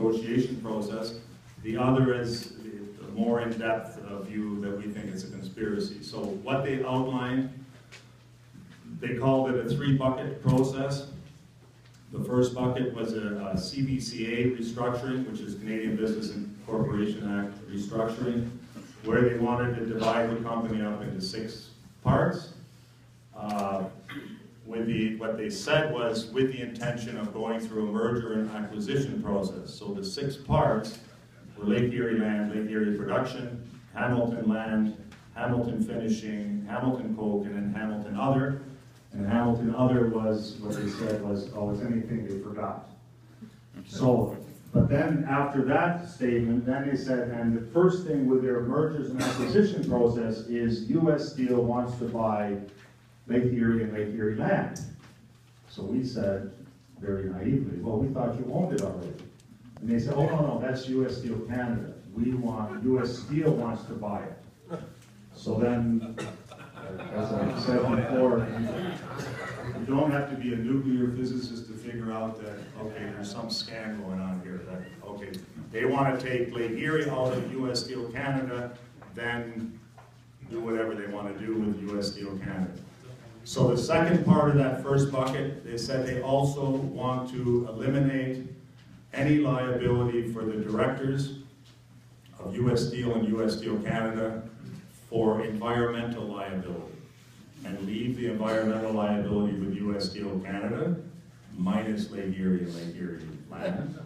negotiation process. The other is the more in-depth view that we think it's a conspiracy. So what they outlined, they called it a three-bucket process. The first bucket was a CCAA restructuring, which is Canadian Business and Corporation Act restructuring, where they wanted to divide the company up into 6 parts. What they said was with the intention of going through a merger and acquisition process. So the 6 parts were Lake Erie Land, Lake Erie Production, Hamilton Land, Hamilton Finishing, Hamilton Coke, and then Hamilton Other. And Hamilton Other was, what they said was, oh, it's anything they forgot. So, but then after that statement, then they said, and the first thing with their mergers and acquisition process is U.S. Steel wants to buy Lake Erie and Lake Erie Land. So we said, very naively, well, we thought you owned it already. And they said, oh, no, that's U.S. Steel Canada. U.S. Steel wants to buy it. So then, as I said before, you don't have to be a nuclear physicist to figure out that, okay, there's some scam going on here. That, okay, they want to take Lake Erie out of U.S. Steel Canada, then do whatever they want to do with U.S. Steel Canada. So the second part of that first bucket, they said they also want to eliminate any liability for the directors of U.S. Steel and U.S. Steel Canada for environmental liability, and leave the environmental liability with U.S. Steel Canada, minus Lake Erie and Lake Erie Land.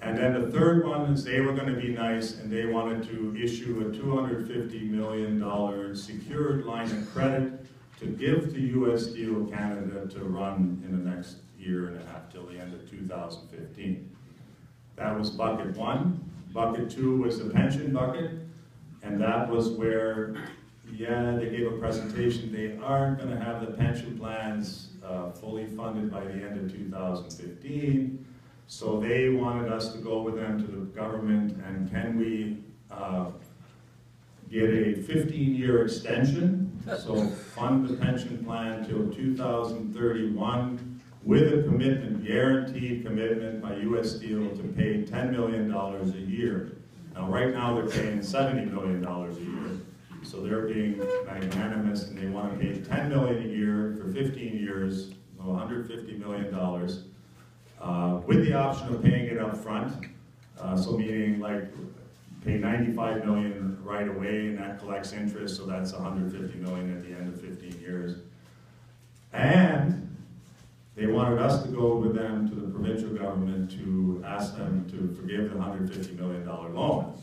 And then the third one is they were going to be nice, and they wanted to issue a $250 million secured line of credit to give to U.S. Steel Canada to run in the next year and a half till the end of 2015. That was bucket 1. Bucket 2 was the pension bucket, and that was where, yeah, they gave a presentation. They aren't going to have the pension plans fully funded by the end of 2015, so they wanted us to go with them to the government, and can we get a 15-year extension, so fund the pension plan till 2031 with a commitment, guaranteed commitment by U.S. Steel to pay $10 million a year. Now right now they're paying $70 million a year, so they're being magnanimous and they want to pay $10 million a year for 15 years, so $150 million, with the option of paying it up front, so meaning like pay $95 million right away, and that collects interest, so that's $150 million at the end of 15 years. And they wanted us to go with them to the provincial government to ask them to forgive the $150 million loan,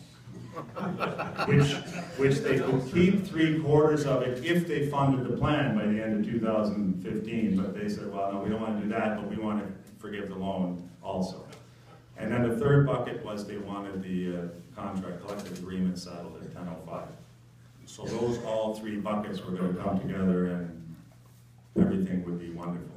which they could keep 3/4 of it if they funded the plan by the end of 2015. But they said, well, no, we don't want to do that, but we want to forgive the loan also. And then the third bucket was they wanted the contract collective agreement settled at 10:05. So those all 3 buckets were going to come together and everything would be wonderful.